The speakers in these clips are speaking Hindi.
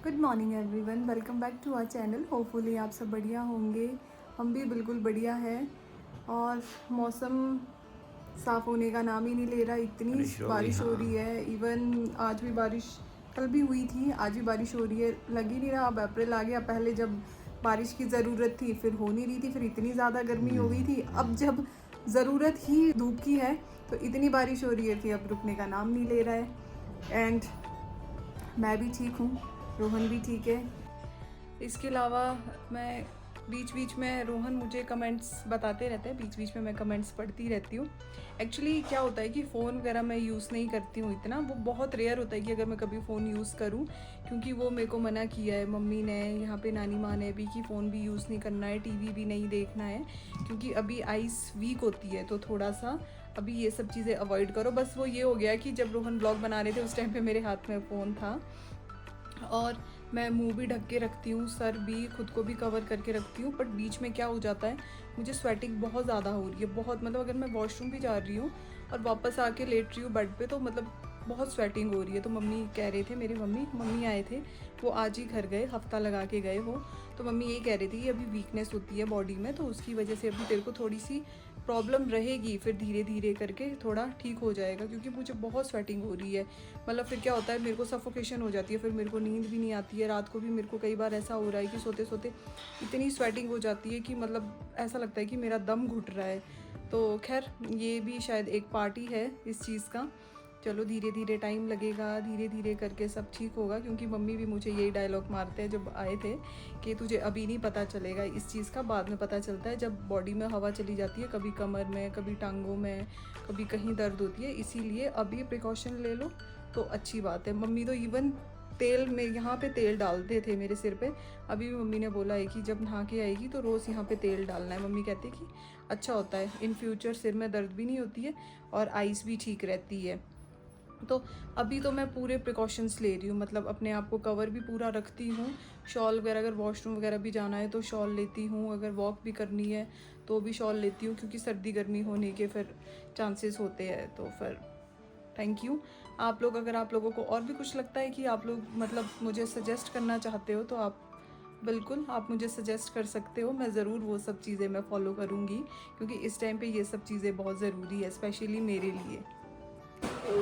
Good morning everyone, welcome back to our channel. Hopefully आप सब बढ़िया होंगे। हम भी बिल्कुल बढ़िया है। और मौसम साफ़ होने का नाम ही नहीं ले रहा, इतनी बारिश हो रही है। इवन आज भी बारिश कल भी हुई थी, आज भी बारिश हो रही है। लग ही नहीं रहा अब अप्रैल आ गया। पहले जब बारिश की ज़रूरत थी फिर हो नहीं रही थी, फिर इतनी ज़्यादा गर्मी हो गई थी। अब जब ज़रूरत ही धूप की है तो इतनी बारिश हो रही है कि अब रुकने का नाम नहीं ले रहा है। एंड मैं भी ठीक हूँ, रोहन भी ठीक है। इसके अलावा मैं बीच बीच में, रोहन मुझे कमेंट्स बताते रहते हैं, बीच बीच में मैं कमेंट्स पढ़ती रहती हूँ। एक्चुअली क्या होता है कि फ़ोन वगैरह मैं यूज़ नहीं करती हूँ इतना, वो बहुत रेयर होता है कि अगर मैं कभी फ़ोन यूज़ करूँ, क्योंकि वो मेरे को मना किया है मम्मी ने, यहाँ पे नानी माँ ने भी, कि फ़ोन भी यूज़ नहीं करना है, टीवी भी नहीं देखना है, क्योंकि अभी आइस वीक होती है। तो थोड़ा सा अभी ये सब चीज़ें अवॉइड करो। बस वो ये हो गया कि जब रोहन ब्लॉग बना रहे थे उस टाइम पे मेरे हाथ में फ़ोन था, और मैं मुंह भी ढक के रखती हूँ, सर भी, खुद को भी कवर करके रखती हूँ। बट बीच में क्या हो जाता है, मुझे स्वेटिंग बहुत ज़्यादा हो रही है, बहुत, मतलब अगर मैं वॉशरूम भी जा रही हूँ और वापस आके लेट रही हूँ बेड पे, तो मतलब बहुत स्वेटिंग हो रही है। तो मम्मी कह रहे थे, मेरे मम्मी आए थे, वो आज ही घर गए, हफ्ता लगा के गए वो। तो मम्मी यही कह रही थी कि अभी वीकनेस होती है बॉडी में, तो उसकी वजह से अभी तेरे को थोड़ी सी प्रॉब्लम रहेगी, फिर धीरे धीरे करके थोड़ा ठीक हो जाएगा, क्योंकि मुझे बहुत स्वेटिंग हो रही है। मतलब फिर क्या होता है, मेरे को सफोकेशन हो जाती है, फिर मेरे को नींद भी नहीं आती है। रात को भी मेरे को कई बार ऐसा हो रहा है कि सोते सोते इतनी स्वेटिंग हो जाती है कि मतलब ऐसा लगता है कि मेरा दम घुट रहा है। तो खैर ये भी शायद एक पार्ट ही है इस चीज़ का। चलो धीरे धीरे टाइम लगेगा, धीरे धीरे करके सब ठीक होगा। क्योंकि मम्मी भी मुझे यही डायलॉग मारते हैं जब आए थे, कि तुझे अभी नहीं पता चलेगा इस चीज़ का, बाद में पता चलता है जब बॉडी में हवा चली जाती है, कभी कमर में, कभी टांगों में, कभी कहीं दर्द होती है। इसीलिए अभी प्रिकॉशन ले लो तो अच्छी बात है। मम्मी तो इवन तेल में, यहाँ पे तेल डालते थे मेरे सिर पे। अभी भी मम्मी ने बोला है कि जब नहा के आएगी तो रोज़ यहाँ पे तेल डालना है। मम्मी कहती है कि अच्छा होता है, इन फ्यूचर सिर में दर्द भी नहीं होती है और आइस भी ठीक रहती है। तो अभी तो मैं पूरे प्रिकॉशंस ले रही हूँ, मतलब अपने आप को कवर भी पूरा रखती हूँ। शॉल वगैरह, अगर वॉशरूम वगैरह भी जाना है तो शॉल लेती हूँ, अगर वॉक भी करनी है तो भी शॉल लेती हूँ, क्योंकि सर्दी गर्मी होने के फिर चांसेस होते हैं। तो फिर थैंक यू। आप लोग, अगर आप लोगों को और भी कुछ लगता है कि आप लोग मतलब मुझे सजेस्ट करना चाहते हो, तो आप बिल्कुल आप मुझे सजेस्ट कर सकते हो। मैं ज़रूर वो सब चीज़ें मैं फॉलो करूँगी, क्योंकि इस टाइम पे ये सब चीज़ें बहुत ज़रूरी है, स्पेशली मेरे लिए।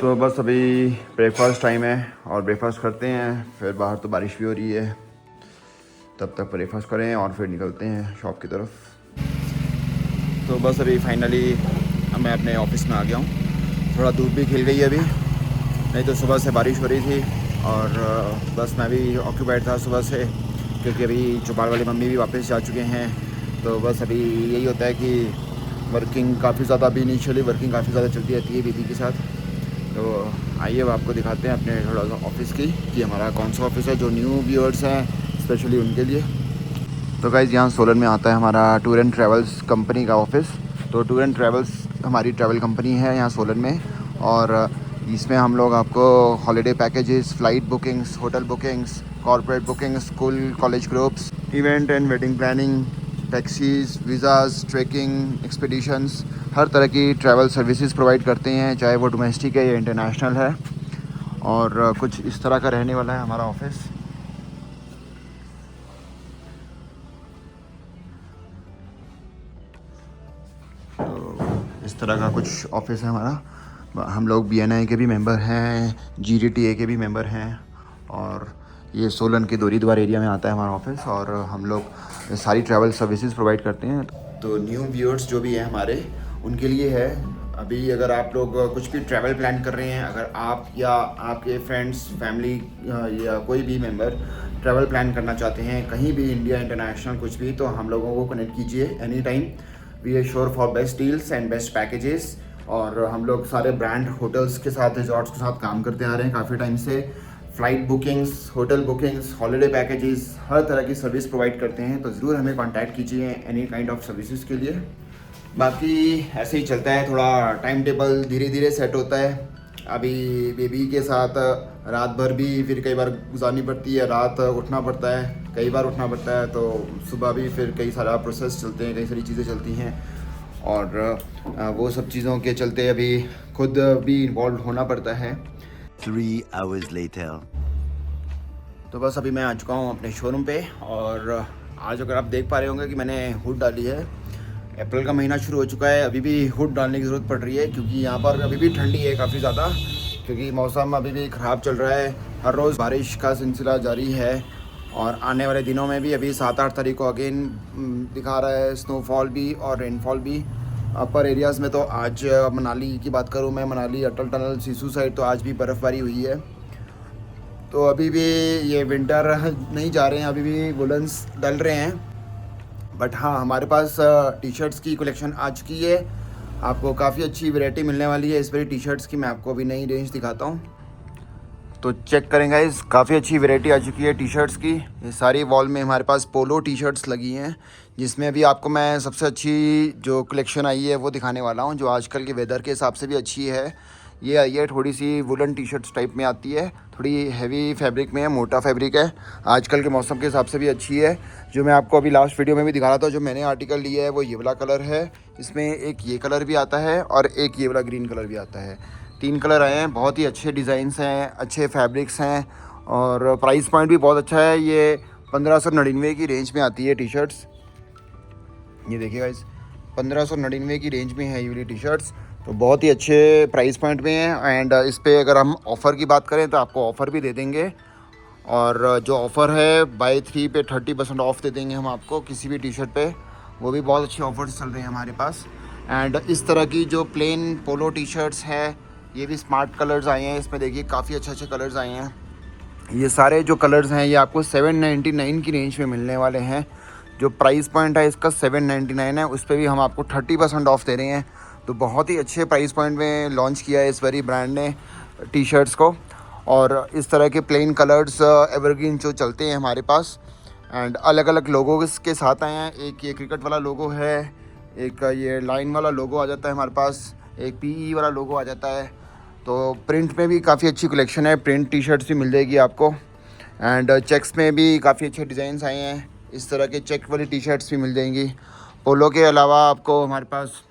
तो बस अभी ब्रेकफास्ट टाइम है और ब्रेकफास्ट करते हैं, फिर बाहर तो बारिश भी हो रही है, तब तक ब्रेकफास्ट करें और फिर निकलते हैं शॉप की तरफ। तो बस अभी फाइनली मैं अपने ऑफिस में आ गया हूँ। थोड़ा धूप भी खिल गई है अभी, नहीं तो सुबह से बारिश हो रही थी। और बस मैं भी ऑक्यूपाइड था सुबह से, क्योंकि अभी चौपाल वाली मम्मी भी वापस जा चुके हैं। तो बस अभी यही होता है कि वर्किंग काफ़ी ज़्यादा, अभी इनिशियली वर्किंग काफ़ी ज़्यादा चलती रहती है दीदी के साथ। तो आइए अब आपको दिखाते हैं अपने थोड़ा सा ऑफिस की, कि हमारा कौन सा ऑफिस है, जो न्यू व्यूअर्स हैं स्पेशली उनके लिए। तो गाइज़ यहाँ सोलन में आता है हमारा टूर एंड ट्रैवल्स कंपनी का ऑफिस। तो टूर एंड ट्रैवल्स हमारी ट्रैवल कंपनी है यहाँ सोलन में, और इसमें हम लोग आपको holiday packages, flight bookings, hotel bookings, corporate bookings, school college groups, event and wedding planning, taxis, visas, trekking, expeditions, हर तरह की ट्रैवल सर्विसेज प्रोवाइड करते हैं, चाहे वो डोमेस्टिक है या इंटरनेशनल है। और कुछ इस तरह का रहने वाला है हमारा ऑफिस। तो इस तरह का कुछ ऑफिस है हमारा। हम लोग BNI के भी मेंबर हैं, GDTA के भी मेंबर हैं, और ये सोलन के दोरी द्वार एरिया में आता है हमारा ऑफिस, और हम लोग सारी ट्रैवल सर्विसेज प्रोवाइड करते हैं। तो न्यू व्यूअर्स जो भी है हमारे, उनके लिए है। अभी अगर आप लोग कुछ भी ट्रैवल प्लान कर रहे हैं, अगर आप या आपके फ्रेंड्स, फैमिली या कोई भी मेंबर ट्रैवल प्लान करना चाहते हैं कहीं भी, इंडिया, इंटरनेशनल, कुछ भी, तो हम लोगों को कनेक्ट कीजिए any time. We are sure for best deals and best packages. और हम लोग सारे ब्रांड होटल्स के साथ, रिजॉर्ट्स के साथ काम करते आ रहे हैं काफ़ी टाइम से। Flight bookings, hotel bookings, holiday packages, हर तरह की सर्विस प्रोवाइड करते हैं। तो ज़रूर हमें कॉन्टैक्ट कीजिए एनी काइंड ऑफ सर्विसेज के लिए। बाकी ऐसे ही चलता है, थोड़ा टाइम टेबल धीरे धीरे सेट होता है। अभी बेबी के साथ रात भर भी फिर कई बार गुजारनी पड़ती है, रात उठना पड़ता है, कई बार उठना पड़ता है, तो सुबह भी फिर कई सारा प्रोसेस चलते हैं, कई सारी चीज़ें चलती हैं। और वो सब चीज़ों के चलते अभी खुद भी इन्वॉल्व होना पड़ता है। 3 hours later. तो बस अभी मैं आ चुका हूँ अपने शोरूम पे, और आज अगर आप देख पा रहे होंगे कि मैंने हुड डाली है। अप्रैल का महीना शुरू हो चुका है, अभी भी हुड डालने की ज़रूरत पड़ रही है क्योंकि यहाँ पर अभी भी ठंडी है काफ़ी ज़्यादा, क्योंकि मौसम अभी भी ख़राब चल रहा है। हर रोज़ बारिश का सिलसिला जारी है और आने वाले दिनों में भी अभी 7-8 तारीख को अगेन दिखा रहा है स्नोफॉल भी और रेनफॉल भी अपर एरियाज़ में। तो आज मनाली की बात करूँ मैं, मनाली अटल टनल सिसु साइड तो आज भी बर्फ़बारी हुई है। तो अभी भी ये विंटर नहीं जा रहे हैं, अभी भी वुलन्स डल रहे हैं। बट हाँ, हमारे पास टी शर्ट्स की कलेक्शन आ चुकी है। आपको काफ़ी अच्छी वैरायटी मिलने वाली है इस बारी टी शर्ट्स की। मैं आपको अभी नई रेंज दिखाता हूँ, तो चेक करेंगे इस काफ़ी अच्छी वैरायटी आ चुकी है टी शर्ट्स की। ये सारी वॉल में हमारे पास पोलो टी शर्ट्स लगी हैं, जिसमें अभी आपको मैं सबसे अच्छी जो कलेक्शन आई है वो दिखाने वाला हूँ, जो आजकल के वेदर के हिसाब से भी अच्छी है। ये आई है थोड़ी सी वुलन टी शर्ट्स टाइप में आती है, थोड़ी हैवी फैब्रिक में है, मोटा फैब्रिक है, आजकल के मौसम के हिसाब से भी अच्छी है। जो मैं आपको अभी लास्ट वीडियो में भी दिखा रहा था, जो मैंने आर्टिकल लिया है वो ये वाला कलर है। इसमें एक ये कलर भी आता है और एक ये वाला ग्रीन कलर भी आता है। 3 कलर आए हैं, बहुत ही अच्छे डिज़ाइंस हैं, अच्छे फैब्रिक्स हैं और प्राइस पॉइंट भी बहुत अच्छा है। ये 1599 की रेंज में आती है टी शर्ट्स। ये देखिए गाइस, 1599 की रेंज में है ये वाली टी शर्ट्स, तो बहुत ही अच्छे प्राइस पॉइंट में हैं। एंड इस पर अगर हम ऑफ़र की बात करें तो आपको ऑफ़र भी दे देंगे, और जो ऑफ़र है बाय 3 पे 30% ऑफ दे देंगे हम आपको किसी भी टी शर्ट पे। वो भी बहुत अच्छे ऑफर्स चल रहे हैं हमारे पास। एंड इस तरह की जो प्लेन पोलो टी शर्ट्स है, ये भी स्मार्ट कलर्स आए हैं, इसमें देखिए काफ़ी अच्छे कलर्स आए हैं। ये सारे जो कलर्स हैं ये आपको 799 की रेंज में मिलने वाले हैं। जो प्राइस पॉइंट है इसका 799 है, उस पर भी हम आपको 30% ऑफ दे रहे हैं। तो बहुत ही अच्छे प्राइस पॉइंट में लॉन्च किया है इस बारी ब्रांड ने टी शर्ट्स को। और इस तरह के प्लेन कलर्स एवरग्रीन जो चलते हैं हमारे पास, एंड अलग अलग लोगो के साथ आए हैं। एक ये क्रिकेट वाला लोगो है, एक ये लाइन वाला लोगो आ जाता है हमारे पास, एक पीई वाला लोगो आ जाता है। तो प्रिंट में भी काफ़ी अच्छी कलेक्शन है, प्रिंट टी शर्ट्स भी मिल जाएगी आपको। एंड चेक्स में भी काफ़ी अच्छे डिज़ाइंस आए हैं, इस तरह के चेक वाली टी शर्ट्स भी मिल जाएंगी। पोलो के अलावा आपको हमारे पास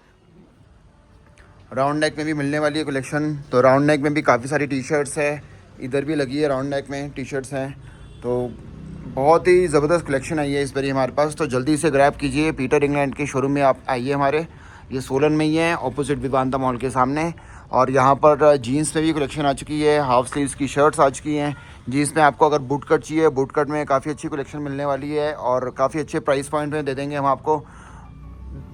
राउंड नेक में भी मिलने वाली है कलेक्शन। तो राउंड नेक में भी काफ़ी सारी टी शर्ट्स है, इधर भी लगी है राउंड नेक में टी शर्ट्स हैं। तो बहुत ही ज़बरदस्त कलेक्शन आई है इस बारी हमारे पास, तो जल्दी से ग्रैब कीजिए। पीटर इंग्लैंड के शोरूम में आप आइए हमारे, ये सोलन में ही है, ऑपोजिट विवांता मॉल के सामने। और यहाँ पर जीन्स में भी कलेक्शन आ चुकी है, हाफ स्लीव्स की शर्ट्स आ चुकी हैं। जीन्स में आपको अगर बूट कट चाहिए, बूट कट में काफ़ी अच्छी कलेक्शन मिलने वाली है और काफ़ी अच्छे प्राइस पॉइंट में दे देंगे हम आपको।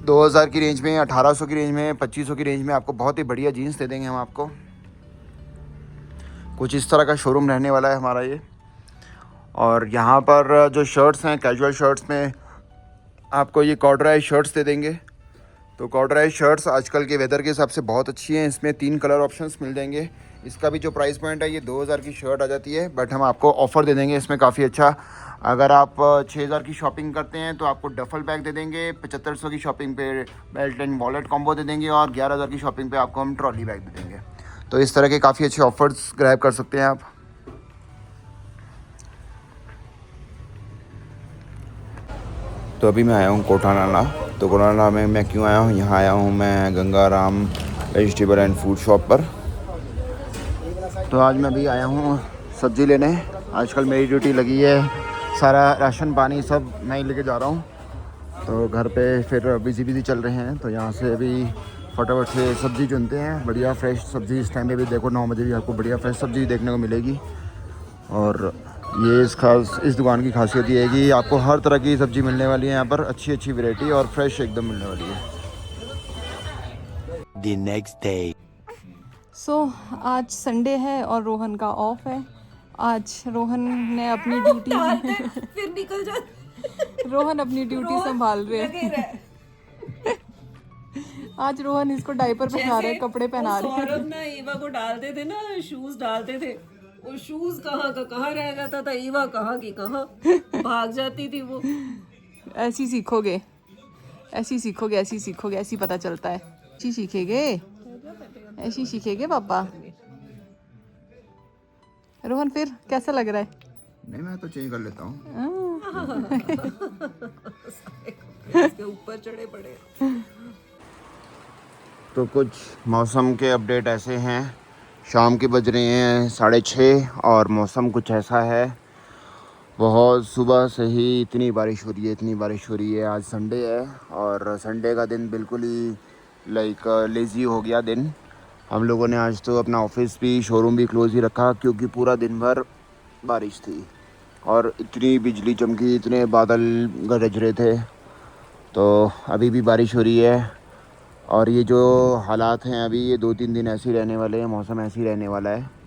2000 की रेंज में, 1800 की रेंज में, 2500 की रेंज में आपको बहुत ही बढ़िया जीन्स दे देंगे हम आपको। कुछ इस तरह का शोरूम रहने वाला है हमारा ये। और यहाँ पर जो शर्ट्स हैं, कैजुअल शर्ट्स में आपको ये कॉर्डराइज शर्ट्स दे देंगे। तो कॉर्डराइज शर्ट्स आजकल के वेदर के हिसाब से बहुत अच्छी हैं, इसमें 3 कलर ऑप्शंस मिल जाएंगे। इसका भी जो प्राइस पॉइंट है ये 2000 की शर्ट आ जाती है, बट हम आपको ऑफ़र दे देंगे इसमें काफ़ी अच्छा। अगर आप 6000 की शॉपिंग करते हैं तो आपको डफल बैग दे देंगे, 7500 की शॉपिंग पे बेल्ट एंड वॉलेट कॉम्बो दे देंगे, और 11000 की शॉपिंग पे आपको हम ट्रॉली बैग दे देंगे। तो इस तरह के काफ़ी अच्छे ऑफर्स ग्रैब कर सकते हैं आप। तो अभी मैं आया हूँ कोटानाला। तो कोटानाला में मैं क्यों आया हूँ, यहाँ आया हूँ मैं Gangaram vegetable and food shop पर। तो आज मैं अभी आया हूँ सब्ज़ी लेने। आजकल मेरी ड्यूटी लगी है, सारा राशन पानी सब मैं ही लेके जा रहा हूँ। तो घर पे फिर बिजी चल रहे हैं, तो यहाँ से अभी फटाफट से सब्ज़ी चुनते हैं, बढ़िया फ्रेश सब्ज़ी। इस टाइम पे भी देखो 9 बजे भी आपको बढ़िया फ्रेश सब्ज़ी देखने को मिलेगी। और ये इस दुकान की खासियत ये है कि आपको हर तरह की सब्ज़ी मिलने वाली है यहाँ पर, अच्छी वैरायटी और फ्रेश एकदम मिलने वाली है। The next day. आज संडे है और रोहन का ऑफ है। आज रोहन ने अपनी ड्यूटी फिर निकल जा। रोहन अपनी ड्यूटी संभाल रहे हैं। आज रोहन इसको डायपर पहना रहे, कपड़े पहना रहे। सौरभ ना ईवा को डालते थे ना, शूज डालते थे, वो शूज कहाँ का कहाँ रह जाता था, ईवा कहाँ की कहाँ भाग जाती थी वो। ऐसी सीखोगे, ऐसी पता चलता है। ऐसी सीखेगे पापा। रोहन फिर कैसा लग रहा है? नहीं, मैं तो चेंज कर लेता हूँ। इसके ऊपर चढ़े पड़े। तो कुछ मौसम के अपडेट ऐसे हैं, शाम के बज रहे हैं 6:30 और मौसम कुछ ऐसा है। बहुत सुबह से ही इतनी बारिश हो रही है, इतनी बारिश हो रही है। आज संडे है और संडे का दिन बिल्कुल ही लाइक लेज़ी हो गया दिन। हम लोगों ने आज तो अपना ऑफिस भी, शोरूम भी क्लोज़ ही रखा क्योंकि पूरा दिन भर बारिश थी और इतनी बिजली चमकी, इतने बादल गरज रहे थे। तो अभी भी बारिश हो रही है और ये जो हालात हैं अभी, ये 2-3 दिन ऐसे ही रहने वाले हैं, मौसम ऐसे ही रहने वाला है।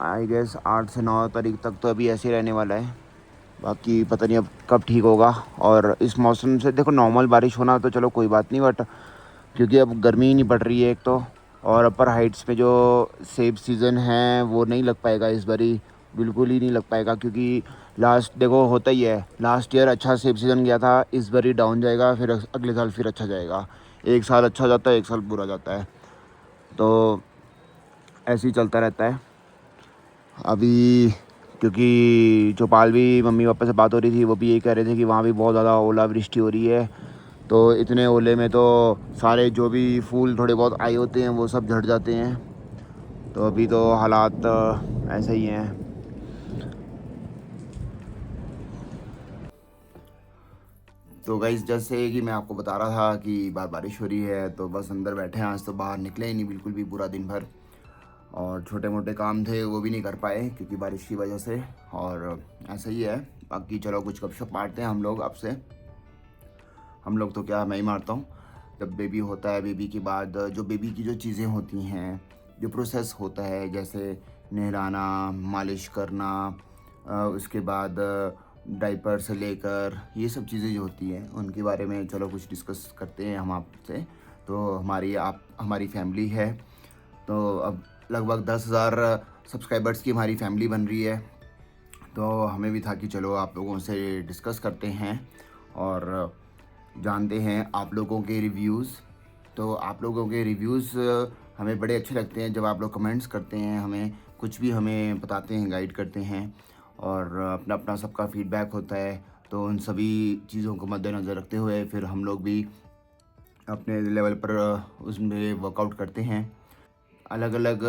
आई गेस 8 से 9 तारीख तक तो अभी ऐसे ही रहने वाला है। बाकी पता नहीं अब कब ठीक होगा। और इस मौसम से देखो, नॉर्मल बारिश होना तो चलो कोई बात नहीं, बट क्योंकि अब गर्मी ही नहीं पड़ रही है एक तो, और अपर हाइट्स पे जो सेब सीज़न है वो नहीं लग पाएगा इस बारी, बिल्कुल ही नहीं लग पाएगा। क्योंकि लास्ट देखो होता ही है, लास्ट ईयर अच्छा सेब सीज़न गया था, इस बारी डाउन जाएगा, फिर अगले साल फिर अच्छा जाएगा। एक साल अच्छा जाता है, एक साल बुरा जाता है, तो ऐसे ही चलता रहता है। अभी क्योंकि चौपाल भी मम्मी पापा से बात हो रही थी, वो भी यही कह रहे थे कि वहाँ भी बहुत ज़्यादा ओलावृष्टि हो रही है। तो इतने ओले में तो सारे जो भी फूल थोड़े बहुत आए होते हैं वो सब झड़ जाते हैं। तो अभी तो हालात ऐसे ही हैं। तो गाइस, जैसे कि मैं आपको बता रहा था कि बारिश हो रही है, तो बस अंदर बैठे हैं। आज तो बाहर निकले ही नहीं बिल्कुल भी पूरा दिन भर, और छोटे मोटे काम थे वो भी नहीं कर पाए क्योंकि बारिश की वजह से। और ऐसा ही है। बाकी चलो कुछ गपशप मारते हैं हम लोग आपसे। हम लोग तो क्या, मैं ही मारता हूँ। जब बेबी होता है, बेबी के बाद जो बेबी की जो चीज़ें होती हैं, जो प्रोसेस होता है, जैसे नहलाना, मालिश करना, उसके बाद डाइपर से लेकर ये सब चीज़ें जो होती हैं उनके बारे में चलो कुछ डिस्कस करते हैं हम आपसे। तो हमारी फैमिली है, तो अब लगभग 10,000 सब्सक्राइबर्स की हमारी फैमिली बन रही है। तो हमें भी था कि चलो आप लोगों से डिस्कस करते हैं और जानते हैं आप लोगों के रिव्यूज़। तो आप लोगों के रिव्यूज़ हमें बड़े अच्छे लगते हैं जब आप लोग कमेंट्स करते हैं, हमें कुछ भी हमें बताते हैं, गाइड करते हैं, और अपना अपना सबका फीडबैक होता है। तो उन सभी चीज़ों को मद्देनज़र रखते हुए फिर हम लोग भी अपने लेवल पर उसमें वर्कआउट करते हैं। अलग अलग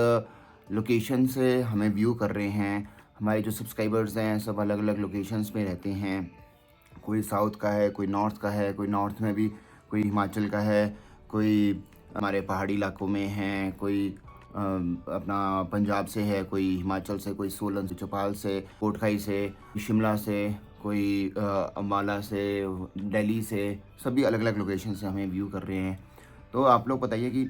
लोकेशन से हमें व्यू कर रहे हैं। हमारे जो सब्सक्राइबर्स हैं सब अलग अलग लोकेशंस में रहते हैं। कोई साउथ का है, कोई नॉर्थ का है, कोई नॉर्थ में भी, कोई हिमाचल का है, कोई हमारे पहाड़ी इलाकों में है, कोई अपना पंजाब से है, कोई हिमाचल से, कोई सोलन से, चौपाल से, कोटखाई से, शिमला से, कोई अम्बाला से, दिल्ली से, सभी अलग अलग लोकेशन से हमें व्यू कर रहे हैं। तो आप लोग बताइए कि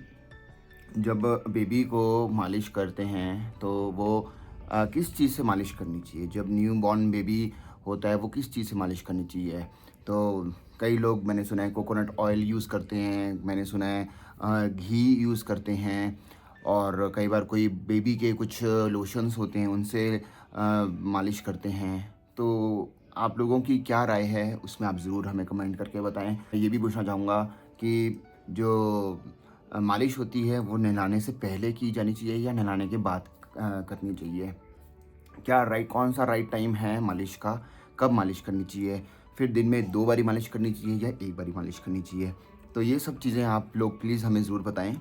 जब बेबी को मालिश करते हैं तो वो किस चीज़ से मालिश करनी चाहिए? जब न्यू बॉर्न बेबी होता है वो किस चीज़ से मालिश करनी चाहिए? तो कई लोग, मैंने सुना है, कोकोनट ऑयल यूज़ करते हैं, मैंने सुना है घी यूज़ करते हैं, और कई बार कोई बेबी के कुछ लोशंस होते हैं उनसे मालिश करते हैं। तो आप लोगों की क्या राय है उसमें आप ज़रूर हमें कमेंट करके बताएं। ये भी पूछना चाहूँगा कि जो मालिश होती है वो नहलाने से पहले की जानी चाहिए या नहलाने के बाद करनी चाहिए? क्या कौन सा राइट टाइम है मालिश का? कब मालिश करनी चाहिए? फिर दिन में 2 बारी मालिश करनी चाहिए या 1 बारी मालिश करनी चाहिए? तो ये सब चीज़ें आप लोग प्लीज़ हमें ज़रूर बताएं।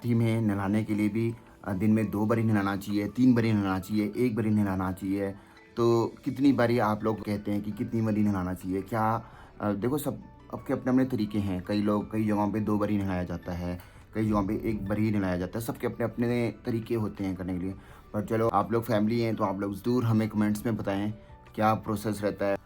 थी में नहलाने के लिए भी दिन में 2 बारी नहलाना चाहिए, 3 बारी नहलाना चाहिए, 1 बारी नहलाना चाहिए? तो कितनी बारी आप लोग कहते हैं कि कितनी बारी नहलाना चाहिए? क्या देखो, सब आपके अपने अपने तरीके हैं। कई जगहों पे 2 बारी नहलाया जाता है, कई जगहों पे 1 बार ही नहलाया जाता है। सबके अपने अपने तरीके होते हैं करने के लिए। पर चलो, आप लोग फैमिली हैं तो आप लोग ज़रूर हमें कमेंट्स में बताएं क्या प्रोसेस रहता है।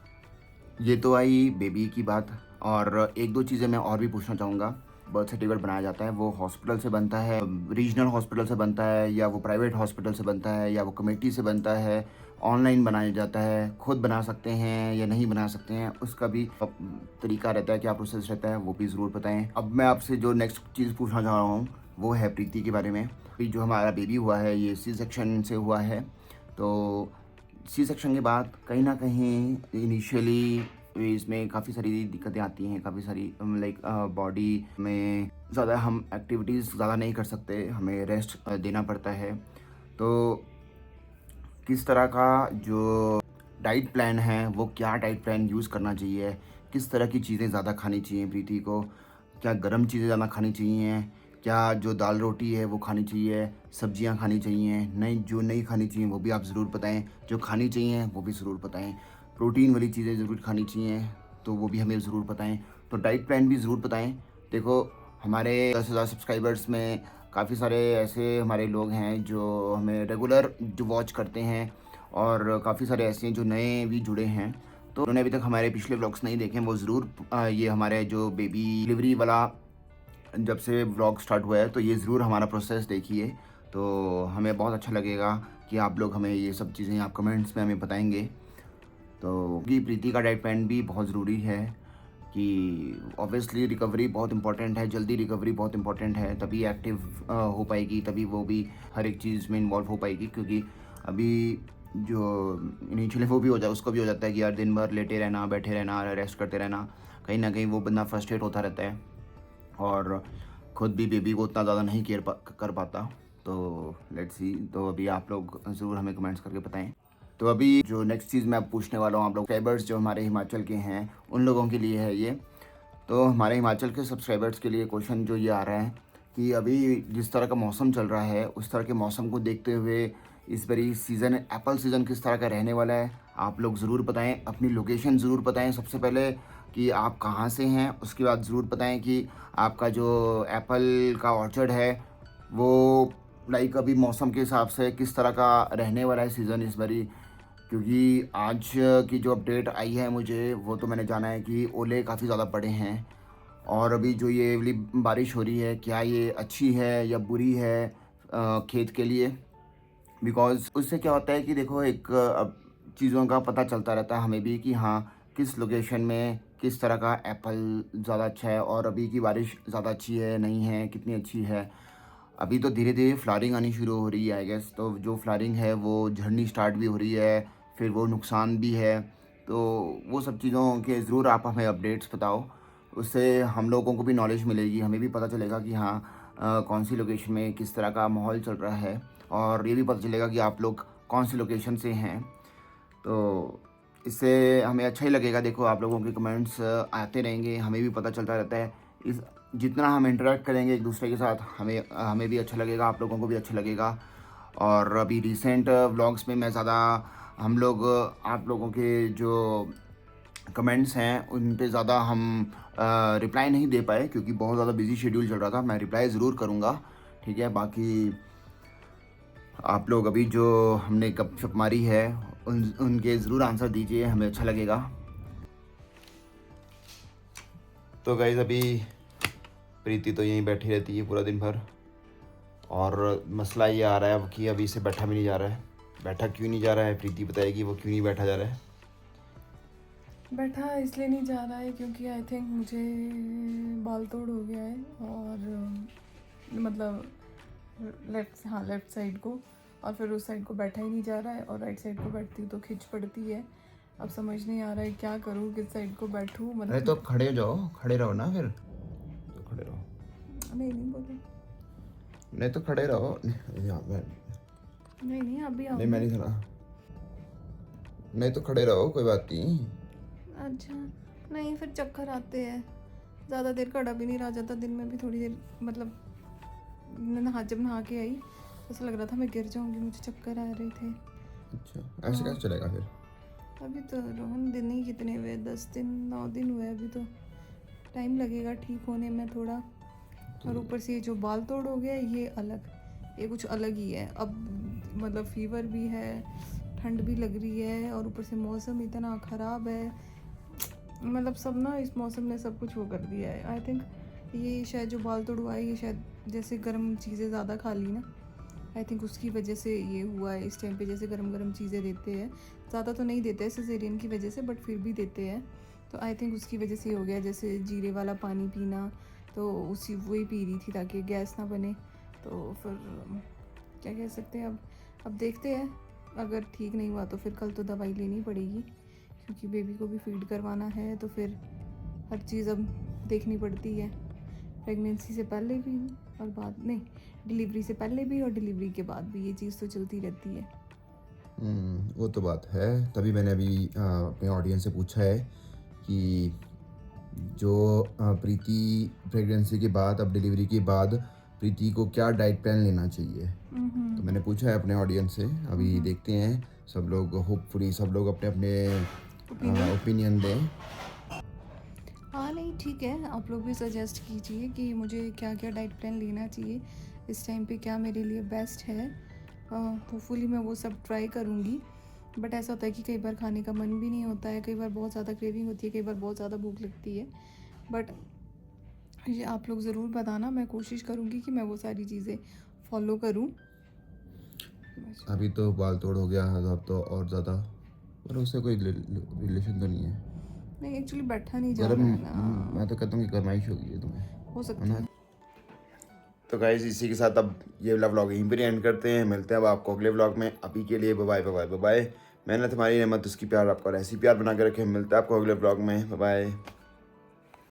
ये तो आई बेबी की बात, और 1-2 चीज़ें मैं और भी पूछना चाहूँगा। बर्थ सर्टिफिकेट बनाया जाता है, वो हॉस्पिटल से बनता है, रीजनल हॉस्पिटल से बनता है, या वो प्राइवेट हॉस्पिटल से बनता है, या वो कमेटी से बनता है, ऑनलाइन बनाया जाता है, खुद बना सकते हैं या नहीं बना सकते हैं, उसका भी तरीका रहता है, क्या प्रोसेस रहता है, वो भी ज़रूर बताएं। अब मैं आपसे जो नेक्स्ट चीज़ पूछना चाह रहा हूँ वो है प्रीति के बारे में। अभी जो हमारा बेबी हुआ है ये सी सेक्शन से हुआ है। तो सी सेक्शन के बाद कहीं ना कहीं इनिशियली इसमें काफ़ी सारी दिक्कतें आती हैं, काफ़ी सारी लाइक बॉडी में ज़्यादा हम एक्टिविटीज़ ज़्यादा नहीं कर सकते, हमें रेस्ट देना पड़ता है। तो किस तरह का जो डाइट प्लान है, वो क्या डाइट प्लान यूज़ करना चाहिए? किस तरह की चीज़ें ज़्यादा खानी चाहिए प्रीति को? क्या गर्म चीज़ें ज़्यादा खानी चाहिए? क्या जो दाल रोटी है वो खानी चाहिए, सब्जियां खानी चाहिए, नहीं खानी चाहिए वो भी आप ज़रूर बताएं, जो खानी चाहिए वो भी ज़रूर बताएं, प्रोटीन वाली चीज़ें ज़रूर खानी चाहिए तो वो भी हमें ज़रूर बताएं, तो डाइट प्लान भी ज़रूर बताएं। देखो हमारे 10,000 सब्सक्राइबर्स में काफ़ी सारे ऐसे हमारे लोग हैं जो हमें रेगुलर जो वॉच करते हैं और काफ़ी सारे ऐसे हैं जो नए भी जुड़े हैं, तो उन्होंने अभी तक हमारे पिछले व्लॉग्स नहीं देखे, वो ज़रूर ये हमारे जो बेबी डिलीवरी वाला जब से व्लॉग स्टार्ट हुआ है तो ये ज़रूर हमारा प्रोसेस देखिए, तो हमें बहुत अच्छा लगेगा कि आप लोग हमें ये सब चीज़ें आप कमेंट्स में हमें बताएंगे। तो कि प्रीति का डाइट प्लान भी बहुत ज़रूरी है कि ऑब्वियसली रिकवरी बहुत इंपॉर्टेंट है, जल्दी रिकवरी बहुत इंपॉर्टेंट है, तभी एक्टिव हो पाएगी, तभी वो भी हर एक चीज़ में इन्वॉल्व हो पाएगी। क्योंकि अभी जो इनिशियली वो भी हो जाए, उसको भी हो जाता है कि यार दिन भर लेटे रहना, बैठे रहना, रेस्ट करते रहना, कहीं ना कहीं वो बंदा फ्रस्ट्रेट होता रहता है और ख़ुद भी बेबी को उतना ज़्यादा नहीं केयर कर पाता। तो लेट्स सी, तो अभी आप लोग ज़रूर हमें कमेंट्स करके बताएं। तो अभी जो नेक्स्ट चीज़ मैं पूछने वाला हूँ आप लोग सब्सक्राइबर्स जो हमारे हिमाचल के हैं उन लोगों के लिए है ये। तो हमारे हिमाचल के सब्सक्राइबर्स के लिए क्वेश्चन जो ये आ रहा है कि अभी जिस तरह का मौसम चल रहा है उस तरह के मौसम को देखते हुए इस बारी सीज़न एप्पल सीज़न किस तरह का रहने वाला है, आप लोग ज़रूर बताएं। अपनी लोकेशन ज़रूर बताएं सबसे पहले कि आप कहाँ से हैं, उसके बाद ज़रूर बताएं कि आपका जो एप्पल का ऑर्चर्ड है वो लाइक अभी मौसम के हिसाब से किस तरह का रहने वाला है सीज़न इस बारी। क्योंकि आज की जो अपडेट आई है मुझे वो तो मैंने जाना है कि ओले काफ़ी ज़्यादा पड़े हैं और अभी जो ये वाली बारिश हो रही है क्या ये अच्छी है या बुरी है खेत के लिए। बिकॉज़ उससे क्या होता है कि देखो एक अब चीज़ों का पता चलता रहता है हमें भी कि हाँ किस लोकेशन में किस तरह का एप्पल ज़्यादा अच्छा है और अभी की बारिश ज़्यादा अच्छी है नहीं है, कितनी अच्छी है। अभी तो धीरे धीरे फ्लावरिंग आनी शुरू हो रही है आई गेस, तो जो फ्लावरिंग है वो झड़नी स्टार्ट भी हो रही है, फिर वो नुकसान भी है। तो वो सब चीज़ों के ज़रूर आप हमें अपडेट्स बताओ, उससे हम लोगों को भी नॉलेज मिलेगी, हमें भी पता चलेगा कि हाँ कौन सी लोकेशन में किस तरह का माहौल चल रहा है और ये भी पता चलेगा कि आप लोग कौन सी लोकेशन से हैं। तो इससे हमें अच्छा ही लगेगा। देखो आप लोगों के कमेंट्स आते रहेंगे, हमें भी पता चलता रहता है। इस जितना हम इंटरेक्ट करेंगे एक दूसरे के साथ हमें भी अच्छा लगेगा, आप लोगों को भी अच्छा लगेगा। और अभी रिसेंट व्लॉग्स में मैं ज़्यादा हम लोग आप लोगों के जो कमेंट्स हैं उन पे ज़्यादा हम रिप्लाई नहीं दे पाए क्योंकि बहुत ज़्यादा बिजी शेड्यूल चल रहा था। मैं रिप्लाई ज़रूर करूँगा, ठीक है। बाकी आप लोग अभी जो हमने गपशप मारी है उनके ज़रूर आंसर दीजिए, हमें अच्छा लगेगा। तो गाइस अभी प्रीति तो यहीं बैठी रहती है पूरा दिन भर और मसला ये आ रहा है अब कि अभी से बैठा भी नहीं जा रहा है। बैठा क्यों नहीं जा रहा है प्रीति बताएगी वो क्यों नहीं बैठा जा रहा है। बैठा इसलिए नहीं जा रहा है क्योंकि आई थिंक मुझे बाल तोड़ हो गया है और मतलब लेफ़्ट साइड को, और फिर उस साइड को बैठा ही नहीं जा रहा है और राइट साइड को बैठती हूँ तो खिंच पड़ती है। अब समझ नहीं आ रहा है क्या करूँ, किस साइड को बैठूँ। अरे तो खड़े हो जाओ, खड़े रहो ना, फिर तो खड़े रहो। नहीं बोले नहीं तो खड़े रहो। नहीं आप भी आओ। नहीं मैं नहीं खड़ा, नहीं तो खड़े रहो, कोई बात नहीं। अच्छा नहीं, फिर चक्कर आते हैं, ज़्यादा देर खड़ा भी नहीं रहा जाता। दिन में भी थोड़ी देर मतलब जब नहा के आई ऐसा लग रहा था मैं गिर जाऊंगी, मुझे चक्कर आ रहे थे। अच्छा ऐसे कैसे चलेगा फिर। अभी तो रोहन दिन ही कितने हुए, 10 दिन 9 दिन हुए, अभी तो टाइम लगेगा ठीक होने में थोड़ा। और ऊपर से ये जो बाल तोड़ हो गया ये अलग, ये कुछ अलग ही है। अब मतलब फीवर भी है, ठंड भी लग रही है और ऊपर से मौसम इतना ख़राब है, मतलब सब ना इस मौसम ने सब कुछ वो कर दिया है। आई थिंक ये शायद जो बाल तोड़ हुआ है ये शायद जैसे गर्म चीज़ें ज़्यादा खा ली ना, आई थिंक उसकी वजह से ये हुआ है। इस टाइम पे जैसे गर्म चीज़ें देते हैं, ज़्यादा तो नहीं देते हैं सिजेरियन की वजह से, बट फिर भी देते हैं, तो आई थिंक उसकी वजह से हो गया। जैसे जीरे वाला पानी पीना, तो उसी वही पी रही थी ताकि गैस ना बने। तो फिर क्या कह सकते हैं, अब देखते हैं, अगर ठीक नहीं हुआ तो फिर कल तो दवाई लेनी पड़ेगी क्योंकि बेबी को भी फीड करवाना है, तो फिर हर चीज़ अब देखनी पड़ती है, प्रेगनेंसी से पहले भी और बाद नहीं, डिलीवरी से पहले भी और डिलीवरी के बाद भी, ये चीज़ तो चलती रहती है। वो तो बात है। तभी मैंने अभी अपने ऑडियंस से पूछा है कि जो प्रीति प्रेगनेंसी के बाद अब डिलीवरी के बाद प्रीति को क्या डाइट प्लान लेना चाहिए। तो मैंने पूछा है अपने ऑडियंस से, अभी देखते हैं सब लोग, होपफुली सब लोग अपने अपने ओपिनियन दें। हाँ नहीं ठीक है, आप लोग भी सजेस्ट कीजिए कि मुझे क्या क्या डाइट प्लान लेना चाहिए इस टाइम पे, क्या मेरे लिए बेस्ट है। होपफुली मैं वो सब ट्राई करूँगी। बट ऐसा होता है कि कई बार खाने का मन भी नहीं होता है, कई बार बहुत ज़्यादा क्रेविंग होती है, कई बार बहुत ज़्यादा भूख लगती है। बट ये आप लोग ज़रूर बताना, मैं कोशिश करूँगी कि मैं वो सारी चीज़ें फॉलो करूँ। अभी तो बाल तोड़ हो गया, अब तो और ज़्यादा, पर उससे कोई रिलेशन तो नहीं है। नहीं एक्चुअली बैठा नहीं जा गर्म, रहा है ना, मैं तो कहता हूँ कि गर्माइश हो गई है तुम्हें, हो सकता है है। ना। तो गाइस इसी के साथ अब ये वाला व्लॉग यहीं पर एंड करते हैं। मिलते हैं अब आपको अगले व्लॉग में। अभी के लिए बाय बाय बाय बाय। मेहनत हमारी रहमत उसकी प्यार आपको ऐसी प्यार बना के रखे। मिलते हैं आपको अगले व्लॉग में। Bye bye.